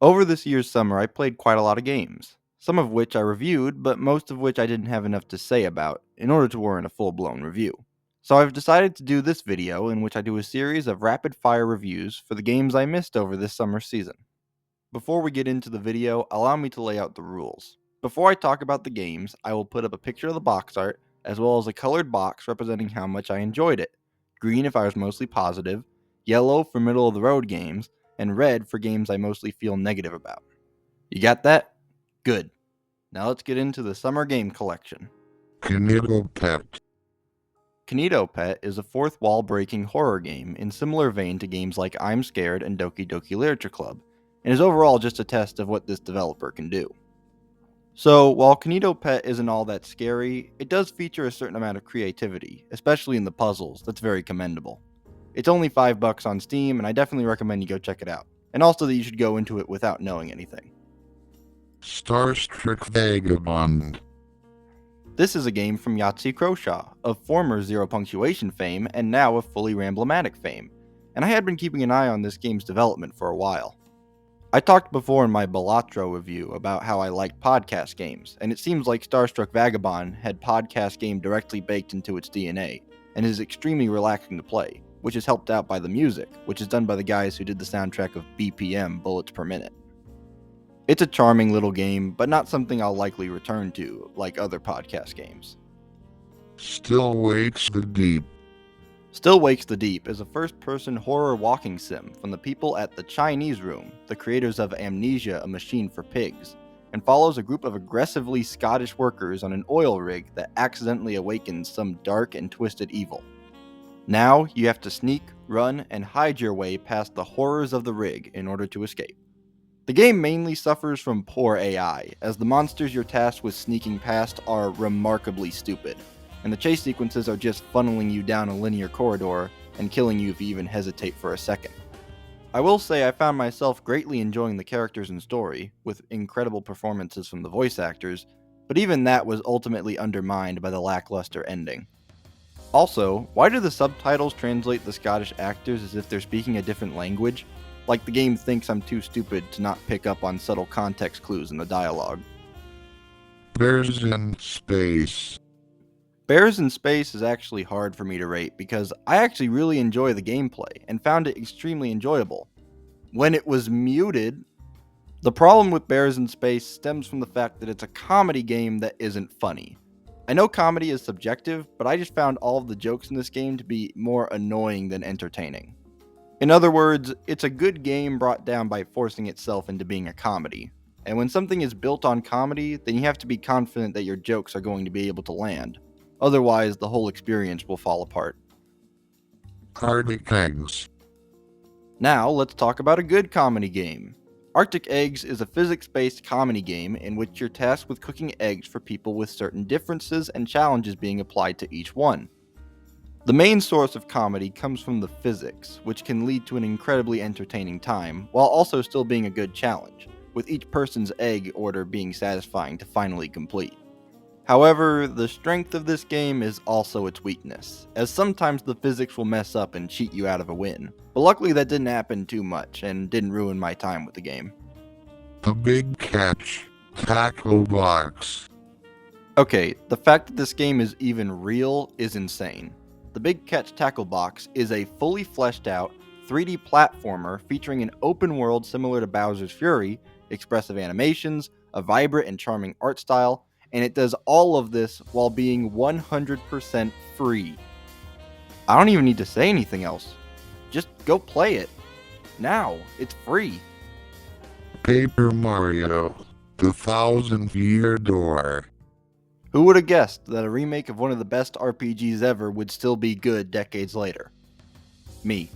Over this year's summer, I played quite a lot of games, some of which I reviewed, but most of which I didn't have enough to say about in order to warrant a full-blown review. So I've decided to do this video in which I do a series of rapid-fire reviews for the games I missed over this summer season. Before we get into the video, allow me to lay out the rules. Before I talk about the games, I will put up a picture of the box art, as well as a colored box representing how much I enjoyed it. Green if I was mostly positive, yellow for middle of the road games, and red for games I mostly feel negative about. You got that? Good. Now let's get into the summer game collection. Kinito Pet. Kinito Pet is a fourth wall breaking horror game in similar vein to games like I'm Scared and Doki Doki Literature Club, and is overall just a test of what this developer can do. So, while Kinito Pet isn't all that scary, it does feature a certain amount of creativity, especially in the puzzles, that's very commendable. It's only $5 on Steam, and I definitely recommend you go check it out, and also that you should go into it without knowing anything. Starstruck Vagabond. This is a game from Yahtzee Croshaw, of former Zero Punctuation fame and now of Fully Ramblomatic fame, and I had been keeping an eye on this game's development for a while. I talked before in my Balatro review about how I like podcast games, and it seems like Starstruck Vagabond had podcast game directly baked into its DNA, and is extremely relaxing to play, which is helped out by the music, which is done by the guys who did the soundtrack of BPM, Bullets Per Minute. It's a charming little game, but not something I'll likely return to, like other podcast games. Still Wakes the Deep. Still Wakes the Deep is a first-person horror walking sim from the people at The Chinese Room, the creators of Amnesia: A Machine for Pigs, and follows a group of aggressively Scottish workers on an oil rig that accidentally awakens some dark and twisted evil. Now, you have to sneak, run, and hide your way past the horrors of the rig in order to escape. The game mainly suffers from poor AI, as the monsters you're tasked with sneaking past are remarkably stupid, and the chase sequences are just funneling you down a linear corridor and killing you if you even hesitate for a second. I will say I found myself greatly enjoying the characters and story, with incredible performances from the voice actors, but even that was ultimately undermined by the lackluster ending. Also, why do the subtitles translate the Scottish actors as if they're speaking a different language? Like the game thinks I'm too stupid to not pick up on subtle context clues in the dialogue. Bears in Space. Bears in Space is actually hard for me to rate because I actually really enjoy the gameplay and found it extremely enjoyable. When it was muted, the problem with Bears in Space stems from the fact that it's a comedy game that isn't funny. I know comedy is subjective, but I just found all of the jokes in this game to be more annoying than entertaining. In other words, it's a good game brought down by forcing itself into being a comedy. And when something is built on comedy, then you have to be confident that your jokes are going to be able to land. Otherwise, the whole experience will fall apart. Arctic Eggs. Now, let's talk about a good comedy game. Arctic Eggs is a physics-based comedy game in which you're tasked with cooking eggs for people with certain differences and challenges being applied to each one. The main source of comedy comes from the physics, which can lead to an incredibly entertaining time, while also still being a good challenge, with each person's egg order being satisfying to finally complete. However, the strength of this game is also its weakness, as sometimes the physics will mess up and cheat you out of a win, but luckily that didn't happen too much and didn't ruin my time with the game. The Big Catch. Tackle Box. Okay, the fact that this game is even real is insane. The Big Catch Tackle Box is a fully fleshed out 3D platformer featuring an open world similar to Bowser's Fury, expressive animations, a vibrant and charming art style, and it does all of this while being 100% free. I don't even need to say anything else. Just go play it. Now, it's free. Paper Mario. The Thousand-Year Door. Who would have guessed that a remake of one of the best RPGs ever would still be good decades later? Me.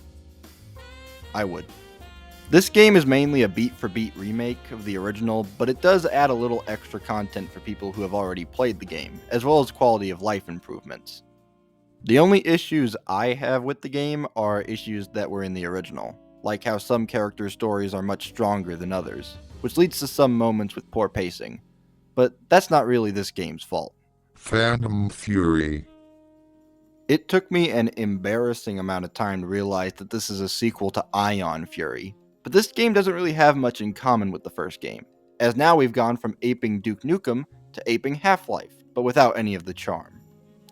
I would. This game is mainly a beat-for-beat remake of the original, but it does add a little extra content for people who have already played the game, as well as quality of life improvements. The only issues I have with the game are issues that were in the original, like how some characters' stories are much stronger than others, which leads to some moments with poor pacing. But that's not really this game's fault. Phantom Fury. It took me an embarrassing amount of time to realize that this is a sequel to Ion Fury. But this game doesn't really have much in common with the first game, as now we've gone from aping Duke Nukem to aping Half-Life, but without any of the charm.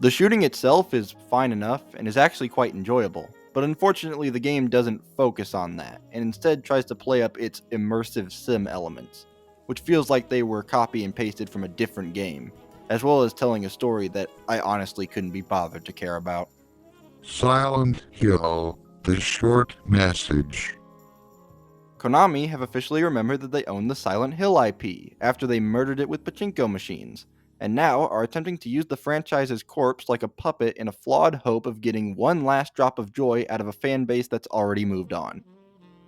The shooting itself is fine enough and is actually quite enjoyable, but unfortunately the game doesn't focus on that, and instead tries to play up its immersive sim elements, which feels like they were copy and pasted from a different game, as well as telling a story that I honestly couldn't be bothered to care about. Silent Hill, the short message. Konami have officially remembered that they own the Silent Hill IP after they murdered it with pachinko machines, and now are attempting to use the franchise's corpse like a puppet in a flawed hope of getting one last drop of joy out of a fan base that's already moved on.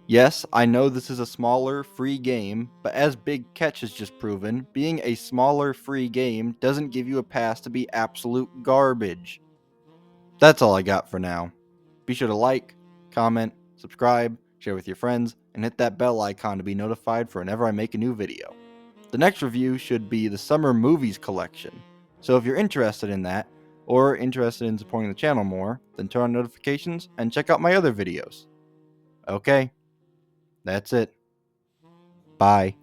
Yes, I know this is a smaller, free game, but as Big Catch has just proven, being a smaller, free game doesn't give you a pass to be absolute garbage. That's all I got for now. Be sure to like, comment, subscribe, share with your friends, and hit that bell icon to be notified for whenever I make a new video. The next review should be the Summer Movies Collection, so if you're interested in that, or interested in supporting the channel more, then turn on notifications and check out my other videos. Okay, that's it. Bye.